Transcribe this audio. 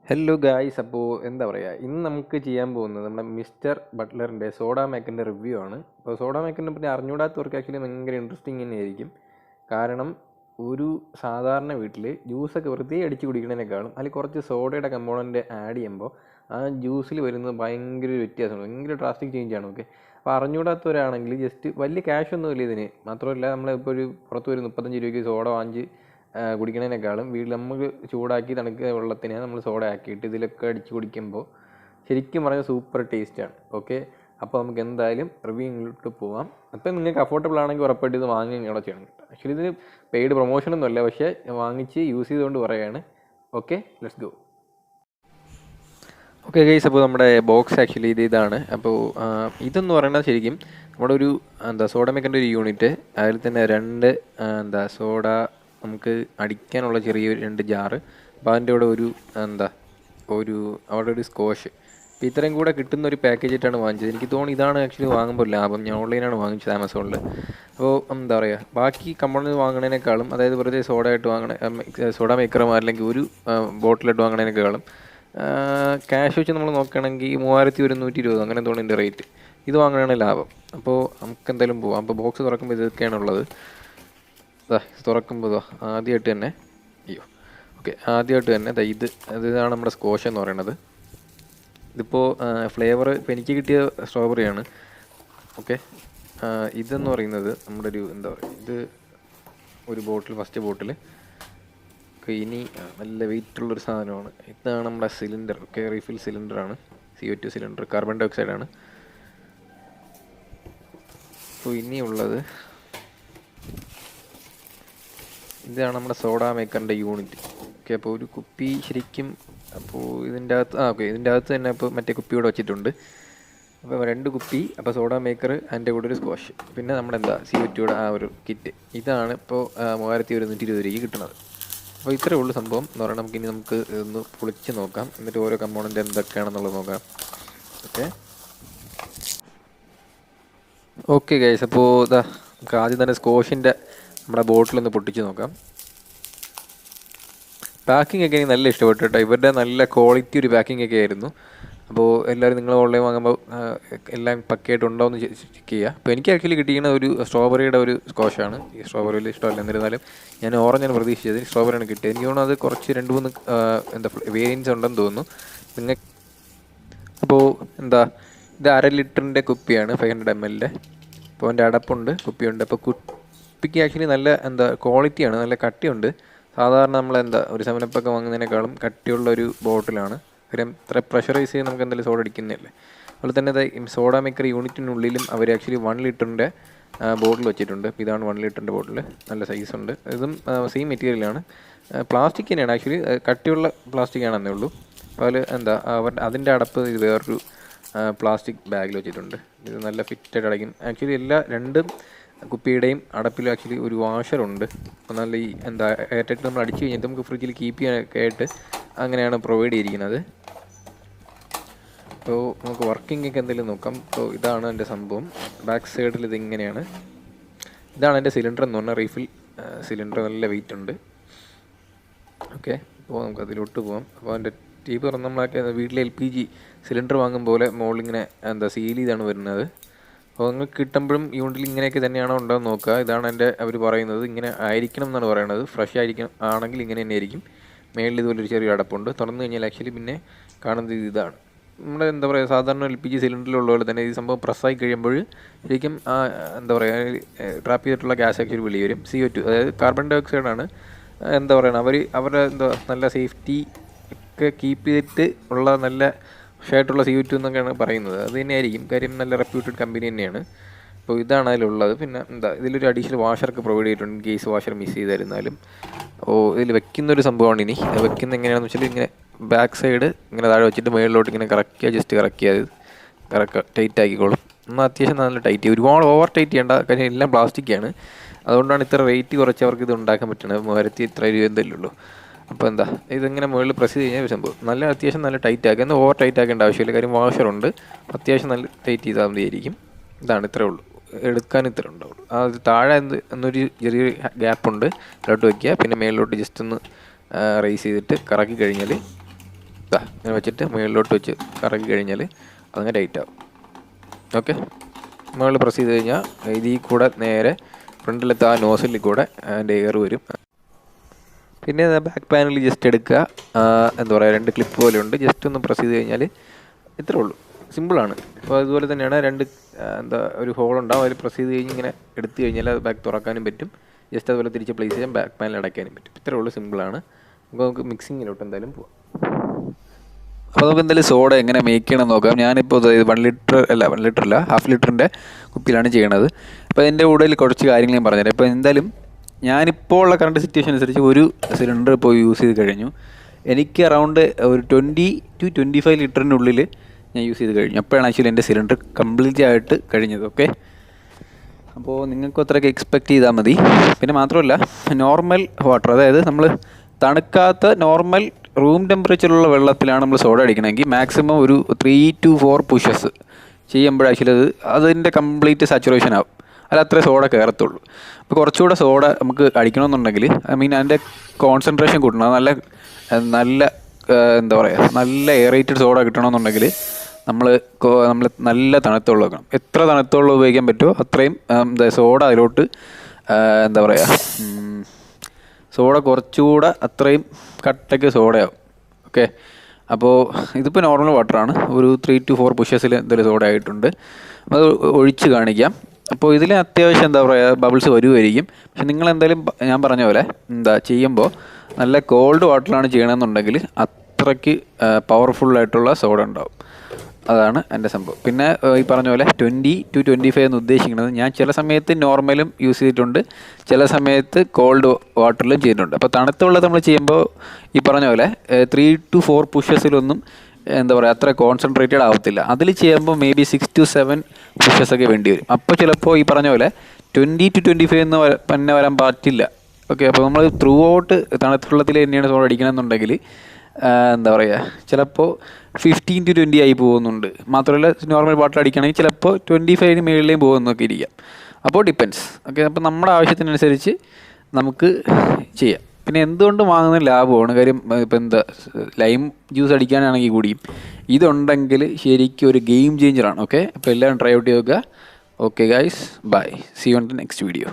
Hello guys, അപ്പോൾ എന്താ പറയുക, ഇന്ന് നമുക്ക് ചെയ്യാൻ പോകുന്നത് നമ്മുടെ മിസ്റ്റർ ബട്ട്ലറിൻ്റെ സോഡാ മേക്കറിൻ്റെ റിവ്യൂ ആണ്. അപ്പോൾ സോഡാ മേക്കറിനെ പറ്റി അറിഞ്ഞൂടാത്തവർക്ക് ആക്ച്വലി ഭയങ്കര ഇൻട്രസ്റ്റിംഗ് തന്നെയായിരിക്കും. കാരണം ഒരു സാധാരണ വീട്ടിൽ ജ്യൂസൊക്കെ വെറുതെ അടിച്ച് കുടിക്കുന്നതിനേക്കാളും അതിൽ കുറച്ച് സോഡയുടെ കമ്പോണൻറ്റ് ആഡ് ചെയ്യുമ്പോൾ ആ ജ്യൂസിൽ വരുന്നത് ഭയങ്കര ഒരു വ്യത്യാസമാണ്, ഭയങ്കര ഡ്രാസ്റ്റിക് ചേഞ്ചാണ്. ഓക്കെ, അപ്പോൾ അറിഞ്ഞൂടാത്തവരാണെങ്കിൽ ജസ്റ്റ് വലിയ ക്യാഷൊന്നുമില്ല ഇതിന്. മാത്രമല്ല, നമ്മളിപ്പോൾ ഒരു പുറത്ത് ഒരു 35 രൂപയ്ക്ക് സോഡ വാങ്ങിച്ച് കുടിക്കുന്നതിനേക്കാളും വീട്ടിൽ നമുക്ക് ചൂടാക്കി തണുക്കുക വെള്ളത്തിനെ നമ്മൾ സോഡ ആക്കിയിട്ട് ഇതിലൊക്കെ അടിച്ച് കുടിക്കുമ്പോൾ ശരിക്കും പറഞ്ഞാൽ സൂപ്പർ ടേസ്റ്റാണ്. ഓക്കെ, അപ്പോൾ നമുക്ക് എന്തായാലും റിവ്യൂയിലോട്ട് പോവാം. അപ്പോൾ നിങ്ങൾക്ക് അഫോർഡബിൾ ആണെങ്കിൽ ഉറപ്പായിട്ട് ഇത് വാങ്ങി ഇവിടെ ചെയ്യണം. ആക്ച്വലി ഇതിന് പെയ്ഡ് പ്രൊമോഷനൊന്നും അല്ല, പക്ഷേ വാങ്ങിച്ച് യൂസ് ചെയ്തുകൊണ്ട് പറയുകയാണ്. Okay, let's go. Okay guys, അപ്പോൾ നമ്മുടെ ബോക്സ് ആക്ച്വലി ഇതാണ്. അപ്പോൾ ഇതെന്ന് പറയുന്നത് ശരിക്കും നമ്മുടെ ഒരു സോഡ മേക്കറിൻ്റെ ഒരു യൂണിറ്റ്. അതിൽ തന്നെ രണ്ട് സോഡ നമുക്ക് അടിക്കാനുള്ള ചെറിയ 2 ജാറ്, അപ്പോൾ അതിൻ്റെ കൂടെ അവിടെ ഒരു സ്കോഷ്. അപ്പോൾ ഇത്രയും കൂടെ കിട്ടുന്ന ഒരു പാക്കേജ് ആയിട്ടാണ് വാങ്ങിച്ചത്. എനിക്ക് തോന്നുന്നു ഇതാണ് ആക്ച്വലി വാങ്ങുമ്പോൾ ലാഭം. ഞാൻ ഓൺലൈനാണ് വാങ്ങിച്ചത്, ആമസോണിൽ. അപ്പോൾ ബാക്കി കമ്പോണൻറ്റ് വാങ്ങണതിനേക്കാളും, അതായത് വെറുതെ സോഡ ആയിട്ട് സോഡ മേക്കറോ അല്ലെങ്കിൽ ഒരു ബോട്ടിലിട്ട് വാങ്ങണതിനേക്കാളും ക്യാഷ് വെച്ച് നമ്മൾ നോക്കുകയാണെങ്കിൽ 3120 അങ്ങനെ തോന്നുന്നു റേറ്റ്. ഇത് വാങ്ങുകയാണ് ലാഭം. അപ്പോൾ നമുക്ക് എന്തായാലും പോവാം. അപ്പോൾ ബോക്സ് തുറക്കുമ്പോൾ ഇതൊക്കെയാണുള്ളത്. തുറക്കുമ്പോൾ ആദ്യമായിട്ട് തന്നെ ആദ്യമായിട്ട് തന്നെ ഇതാണ് നമ്മുടെ സ്കോഷ് എന്ന് പറയുന്നത്. ഇതിപ്പോൾ ഫ്ലേവർ ഇപ്പോൾ എനിക്ക് കിട്ടിയ സ്ട്രോബെറിയാണ്. ഓക്കെ, ഇതെന്ന് പറയുന്നത് നമ്മുടെ ഒരു ഇത് ഒരു ബോട്ടിൽ, ഫസ്റ്റ് ബോട്ടിൽ. ഇനി നല്ല വെയിറ്റുള്ളൊരു സാധനമാണ്. ഇതാണ് നമ്മുടെ സിലിണ്ടർ. ഓക്കെ, റീഫിൽ സിലിണ്ടറാണ്, CO2 സിലിണ്ടർ, കാർബൺ ഡൈ ഓക്സൈഡാണ്. അപ്പോൾ ഇനിയുള്ളത് ഇതാണ് നമ്മുടെ സോഡാ മേക്കറിൻ്റെ യൂണിറ്റ്. ഓക്കെ, അപ്പോൾ ഒരു കുപ്പി ശരിക്കും, അപ്പോൾ ഇതിൻ്റെ അകത്ത് തന്നെ ഇപ്പോൾ മറ്റേ കുപ്പിയോടെ വെച്ചിട്ടുണ്ട്. അപ്പോൾ 2 കുപ്പി, അപ്പോൾ സോഡാ മേക്കർ, അതിൻ്റെ കൂടെ ഒരു സ്ക്വാഷ്, പിന്നെ നമ്മുടെ CO2യുടെ ആ ഒരു കിറ്റ്. ഇതാണ് ഇപ്പോൾ 3120 രൂപയ്ക്ക് കിട്ടുന്നത്. അപ്പോൾ ഇത്രയേ ഉള്ളൂ സംഭവം എന്ന് പറയുന്നത്. നമുക്ക് ഇതൊന്ന് പൊളിച്ച് നോക്കാം, എന്നിട്ട് ഓരോ കമ്പോണൻ്റ് എന്തൊക്കെയാണെന്നുള്ളത് നോക്കാം. ഓക്കെ ഗൈസ്, അപ്പോൾ നമുക്ക് ആദ്യം തന്നെ സ്കോഷിൻ്റെ നമ്മുടെ ബോട്ടിലൊന്ന് പൊട്ടിച്ച് നോക്കാം. പാക്കിംഗ് ഒക്കെ എനിക്ക് നല്ല ഇഷ്ടപ്പെട്ടു കേട്ടോ. ഇവരുടെ നല്ല ക്വാളിറ്റി ഒരു പാക്കിംഗ് ഒക്കെ ആയിരുന്നു. അപ്പോൾ എല്ലാവരും നിങ്ങൾ ഓൺലൈൻ വാങ്ങുമ്പോൾ എല്ലാം പക്കയായിട്ട് ഉണ്ടോ എന്ന് ചെക്ക് ചെയ്യുക. അപ്പോൾ എനിക്ക് ആക്ച്വലി കിട്ടിയിരിക്കുന്ന ഒരു സ്ട്രോബെറിയുടെ ഒരു സ്കോഷാണ്. ഈ സ്ട്രോബെറി വലിയ ഇഷ്ടമല്ല, എന്നിരുന്നാലും ഞാൻ ഓറഞ്ചാണ് പ്രതീക്ഷിച്ചത്, സ്ട്രോബെറിയാണ് കിട്ടിയത്. എനിക്ക് തോന്നുന്നു അത് കുറച്ച് 2-3 വേരിയൻസ് ഉണ്ടെന്ന് തോന്നുന്നു. അപ്പോൾ ഇത് 1/2 ലിറ്ററിൻ്റെ കുപ്പിയാണ്, 500 ml. അപ്പോൾ അതിൻ്റെ അടപ്പുണ്ട്, കുപ്പിയുണ്ട്. അപ്പോൾ കുപ്പിക്ക് ആക്ച്വലി നല്ല ക്വാളിറ്റിയാണ്, നല്ല കട്ടിയുണ്ട്. സാധാരണ നമ്മൾ ഒരു 7up ഒക്കെ വാങ്ങുന്നതിനേക്കാളും കട്ടിയുള്ള ഒരു ബോട്ടിലാണ്. കാര്യം ഇത്ര പ്രഷറൈസ് ചെയ്ത് നമുക്ക് എന്തെങ്കിലും സോഡ അടിക്കുന്നില്ലേ. അതുപോലെ തന്നെ സോഡ മേക്കർ യൂണിറ്റിനുള്ളിലും അവർ ആക്ച്വലി 1 ലിറ്ററിൻ്റെ ബോട്ടിൽ വെച്ചിട്ടുണ്ട്. ഇതാണ് 1 ലിറ്ററിൻ്റെ ബോട്ടിൽ, നല്ല സൈസുണ്ട്. ഇതും സെയിം മെറ്റീരിയലാണ്, പ്ലാസ്റ്റിക് തന്നെയാണ്. ആക്ച്വലി കട്ടിയുള്ള പ്ലാസ്റ്റിക് ആണെന്നേ ഉള്ളൂ. അപ്പോൾ അതിൻ്റെ അടപ്പ് ഇത് വേറൊരു പ്ലാസ്റ്റിക് ബാഗിൽ വെച്ചിട്ടുണ്ട്. ഇത് നല്ല ഫിറ്റായിട്ട് അടയ്ക്കും. ആക്ച്വലി രണ്ട് കുപ്പിയുടെയും അടപ്പിലും ആക്ച്വലി ഒരു വാഷറുണ്ട്. അപ്പോൾ നല്ല എയർടൈറ്റ് നമ്മൾ അടിച്ച് കഴിഞ്ഞിട്ട് നമുക്ക് ഫ്രിഡ്ജിൽ കീപ്പ് ചെയ്യാനൊക്കെ ആയിട്ട് അങ്ങനെയാണ് പ്രൊവൈഡ് ചെയ്തിരിക്കുന്നത്. അപ്പോൾ നമുക്ക് വർക്കിംഗ് ഒക്കെ എന്തെങ്കിലും നോക്കാം. അപ്പോൾ ഇതാണ് എൻ്റെ സംഭവം. ബാക്ക് സൈഡിൽ ഇതിങ്ങനെയാണ്. ഇതാണ് എൻ്റെ സിലിണ്ടർ എന്ന് പറഞ്ഞാൽ റീഫിൽ സിലിണ്ടർ, നല്ല വെയിറ്റ് ഉണ്ട്. ഓക്കെ, അപ്പോൾ നമുക്ക് അതിലോട്ട് പോകാം. അപ്പോൾ അതിൻ്റെ ടീപ്പ് തുറന്ന് നമ്മളൊക്കെ വീട്ടിലെ LPG സിലിണ്ടർ വാങ്ങും പോലെ മുകളിലിങ്ങനെ സീൽ ചെയ്താണ് വരുന്നത്. അപ്പോൾ നിങ്ങൾക്ക് കിട്ടുമ്പോഴും യൂണിറ്റിൽ ഇങ്ങനെയൊക്കെ തന്നെയാണോ ഉണ്ടോയെന്ന് നോക്കുക. ഇതാണ് അവർ പറയുന്നത്, ഇങ്ങനെ ആയിരിക്കണം എന്നാണ് പറയുന്നത്. ഫ്രഷ് ആണെങ്കിൽ ഇങ്ങനെ തന്നെ ആയിരിക്കും. മേളിൽ ഇതുപോലൊരു ചെറിയ അടപ്പുണ്ട്. തുറന്നു കഴിഞ്ഞാൽ ആക്ച്വലി പിന്നെ കാണുന്നത് ഇതാണ്. നമ്മുടെ സാധാരണ LPG സിലിണ്ടറിലുള്ള പോലെ തന്നെ ഈ സംഭവം പ്രസ്സായി കഴിയുമ്പോൾ ശരിക്കും ട്രാപ്പ് ചെയ്തിട്ടുള്ള ഗ്യാസ് ആക്ച്വലി വെളി വരും. CO2, അതായത് കാർബൺ ഡൈ ഓക്സൈഡാണ്. അവരുടെ നല്ല സേഫ്റ്റി ഒക്കെ കീപ്പ് ചെയ്തിട്ട് ഉള്ള നല്ല ഫ്രഷായിട്ടുള്ള CO2 എന്നൊക്കെയാണ് പറയുന്നത്. അത് തന്നെയായിരിക്കും, കാര്യം നല്ല റെപ്യൂട്ടഡ് കമ്പനി തന്നെയാണ്. അപ്പോൾ ഇതാണ് അതിലുള്ളത്. പിന്നെ ഇതിലൊരു അഡീഷണൽ വാഷറൊക്കെ പ്രൊവൈഡ് ചെയ്തിട്ടുണ്ട്, കേസ് വാഷർ മിസ് ചെയ്തായിരുന്നാലും. ഇതിൽ വെക്കുന്നൊരു സംഭവമാണ്. ഇനി വെക്കുന്ന എങ്ങനെയാണെന്ന് വെച്ചാൽ ഇങ്ങനെ ബാക്ക് സൈഡ് ഇങ്ങനെ താഴെ വെച്ചിട്ട് മുകളിലോട്ട് ഇങ്ങനെ ജസ്റ്റ് കറക്കുക, ടൈറ്റ് ആക്കിക്കോളും. എന്നാൽ അത്യാവശ്യം നല്ല ടൈറ്റ്, ഒരുപാട് ഓവർ ടൈറ്റ് ചെയ്യേണ്ട, കാര്യം എല്ലാം പ്ലാസ്റ്റിക്കാണ്. അതുകൊണ്ടാണ് ഇത്ര റേറ്റ് കുറച്ച് അവർക്ക് ഇത് ഉണ്ടാക്കാൻ പറ്റുന്നത്. 3000 രൂപ എന്തെങ്കിലും ഉള്ളൂ. അപ്പോൾ ഇതിങ്ങനെ മുകളിൽ പ്രസ് ചെയ്ത് കഴിഞ്ഞാൽ ഒരു സംഭവം അത്യാവശ്യം നല്ല ടൈറ്റ് ആക്കുക. എന്നാൽ ഓവർ ടൈറ്റ് ആക്കേണ്ട ആവശ്യമില്ല, കാര്യം വാഷറുണ്ട്. അത്യാവശ്യം നല്ല ടൈറ്റ് ചെയ്താൽ മതിയായിരിക്കും. ഇത്രേ ഉള്ളൂ, എടുക്കാൻ ഇത്ര ഉണ്ടാവുള്ളൂ. അത് താഴെ എന്നൊരു ചെറിയൊരു ഗ്യാപ്പുണ്ട്, അതിലോട്ട് വയ്ക്കുക. പിന്നെ മേളിലോട്ട് ജസ്റ്റ് ഒന്ന് റൈസ് ചെയ്തിട്ട് കറക്കി കഴിഞ്ഞാൽ ഇങ്ങനെ വെച്ചിട്ട് മുകളിലോട്ട് വെച്ച് കറക്കി കഴിഞ്ഞാൽ അതങ്ങനെ ടൈറ്റ് ആവും. ഓക്കെ, മുകളിൽ പ്രസ് ചെയ്ത് കഴിഞ്ഞാൽ ഇതിൽ കൂടെ നേരെ ഫ്രണ്ടിലത്തെ ആ നോസിലിൽ കൂടെ അതിൻ്റെ എയർ വരും. പിന്നെ ബാക്ക് പാനൽ ജസ്റ്റ് എടുക്കുക, എന്താ പറയുക, 2 ക്ലിപ്പ് പോലെ ഉണ്ട്, ജസ്റ്റ് ഒന്ന് പ്രസ് ചെയ്ത് കഴിഞ്ഞാൽ ഇത്രേ ഉള്ളൂ, സിമ്പിളാണ്. അപ്പോൾ അതുപോലെ തന്നെയാണ് 2 ഒരു ഹോൾ ഉണ്ടാവും, അതിൽ പ്രസ് ചെയ്ത് കഴിഞ്ഞ് ഇങ്ങനെ എടുത്തു കഴിഞ്ഞാൽ അത് ബാക്ക് തുറക്കാനും പറ്റും, ജസ്റ്റ് അതുപോലെ തിരിച്ച് പ്ലേസ് ചെയ്യാൻ ബാക്ക് പാനൽ അടയ്ക്കാനും പറ്റും. ഇത്രേ ഉള്ളൂ, സിമ്പിളാണ്. അപ്പോൾ നമുക്ക് മിക്സിങ്ങിലോട്ട് എന്തായാലും പോവാം. അപ്പോൾ നമുക്ക് എന്തായാലും സോഡ എങ്ങനെ മേക്ക് ചെയ്യണം നോക്കാം. ഞാനിപ്പോൾ 1 ലിറ്റർ അല്ല 1.5 ലിറ്ററിൻ്റെ കുപ്പിയിലാണ് ചെയ്യണത്. അപ്പോൾ അതിൻ്റെ കൂടുതൽ കുറച്ച് കാര്യങ്ങൾ ഞാൻ പറഞ്ഞുതരാം. ഇപ്പോൾ എന്തായാലും ഞാനിപ്പോൾ ഉള്ള കറണ്ട് സിറ്റുവേഷൻ അനുസരിച്ച് ഒരു സിലിണ്ടർ ഇപ്പോൾ യൂസ് ചെയ്ത് കഴിഞ്ഞു. എനിക്ക് അറൗണ്ട് ഒരു 20 to 25 ലിറ്ററിനുള്ളിൽ ഞാൻ യൂസ് ചെയ്ത് കഴിഞ്ഞു. അപ്പോഴാണ് ആക്ച്വലി എൻ്റെ സിലിണ്ടർ കംപ്ലീറ്റ് ആയിട്ട് കഴിഞ്ഞത്. ഓക്കെ, അപ്പോൾ നിങ്ങൾക്ക് അത്രയൊക്കെ എക്സ്പെക്റ്റ് ചെയ്താൽ മതി. പിന്നെ മാത്രമല്ല, നോർമൽ വാട്ടർ, അതായത് നമ്മൾ തണുക്കാത്ത നോർമൽ റൂം ടെമ്പറേച്ചറിലുള്ള വെള്ളത്തിലാണ് നമ്മൾ സോഡ അടിക്കണമെങ്കിൽ മാക്സിമം ഒരു 3 to 4 പുഷസ് ചെയ്യുമ്പോൾ ആക്ച്വലി അതിൻ്റെ കംപ്ലീറ്റ് സാച്ചുറേഷൻ ആവും, അല്ല അത്രേ സോഡ കയറത്തുള്ളൂ. അപ്പോൾ കുറച്ചുകൂടെ സോഡ നമുക്ക് അടിക്കണമെന്നുണ്ടെങ്കിൽ, അതിൻ്റെ കോൺസെൻട്രേഷൻ കൂട്ടണം, നല്ല എന്താ പറയുക, നല്ല എയറേറ്റഡ് സോഡ കിട്ടണമെന്നുണ്ടെങ്കിൽ നമ്മൾ നല്ല തണുത്ത വെള്ളം വെക്കണം. എത്ര തണുത്ത വെള്ളം ഉപയോഗിക്കാൻ പറ്റുമോ അത്രയും സോഡ അതിലോട്ട് എന്താ പറയുക, സോഡ കുറച്ചുകൂടെ അത്രയും കട്ടയ്ക്ക് സോഡയാവും. ഓക്കെ, അപ്പോൾ ഇതിപ്പോൾ നോർമൽ വാട്ടറാണ്, ഒരു 3 to 4 പുഷസിൽ എന്തെങ്കിലും സോഡ ആയിട്ടുണ്ട്. അത് ഒഴിച്ച് കാണിക്കാം. അപ്പോൾ ഇതിൽ അത്യാവശ്യം എന്താ പറയുക ബബിൾസ് വരുമായിരിക്കും. പക്ഷെ നിങ്ങളെന്തായാലും ഞാൻ പറഞ്ഞ പോലെ ചെയ്യുമ്പോൾ നല്ല കോൾഡ് വാട്ടറിലാണ് ചെയ്യണമെന്നുണ്ടെങ്കിൽ അത്രയ്ക്ക് പവർഫുള്ളായിട്ടുള്ള സോഡ ഉണ്ടാവും. അതാണ് എൻ്റെ സംഭവം. പിന്നെ ഈ പറഞ്ഞ പോലെ 20 to 25 എന്ന് ഉദ്ദേശിക്കുന്നത്, ഞാൻ ചില സമയത്ത് നോർമലും യൂസ് ചെയ്തിട്ടുണ്ട്, ചില സമയത്ത് കോൾഡ് വാട്ടറിലും ചെയ്തിട്ടുണ്ട്. അപ്പോൾ തണുത്ത വെള്ളം നമ്മൾ ചെയ്യുമ്പോൾ ഈ പറഞ്ഞ പോലെ 3 to 4 പുഷസിലൊന്നും എന്താ പറയുക അത്ര കോൺസെൻട്രേറ്റഡ് ആവത്തില്ല. അതിൽ ചെയ്യുമ്പോൾ മേ ബി 6 to 7 പുഷസൊക്കെ വേണ്ടി വരും. അപ്പോൾ ചിലപ്പോൾ ഈ പറഞ്ഞ പോലെ 20 to 25 എന്ന് തന്നെ വരാൻ പറ്റില്ല. ഓക്കെ, അപ്പോൾ നമ്മൾ ത്രൂ ഔട്ട് തണുത്ത വെള്ളത്തിൽ തന്നെയാണ് സോഡ അടിക്കണമെന്നുണ്ടെങ്കിൽ എന്താ പറയുക ചിലപ്പോൾ 15 to 20 ആയി പോകുന്നുണ്ട്. മാത്രമല്ല നോർമൽ വാട്ടർ അടിക്കുകയാണെങ്കിൽ ചിലപ്പോൾ 25 മുകളിലേയും പോകുന്നൊക്കെ ഇരിക്കാം. അപ്പോൾ ഡിപ്പെൻസ്. ഓക്കെ, അപ്പോൾ നമ്മുടെ ആവശ്യത്തിനനുസരിച്ച് നമുക്ക് ചെയ്യാം. പിന്നെ എന്തുകൊണ്ട് വാങ്ങുന്ന ലാഭമാണ് കാര്യം. ഇപ്പം ലൈം ജ്യൂസ് അടിക്കാനാണെങ്കിൽ കൂടിയും ഇതുണ്ടെങ്കിൽ ശരിക്കും ഒരു ഗെയിം ചേഞ്ചറാണ്. ഓക്കെ, അപ്പോൾ എല്ലാവരും ട്രൈ ഔട്ട് ചെയ്യുക. Okay guys, bye, see you on the next video.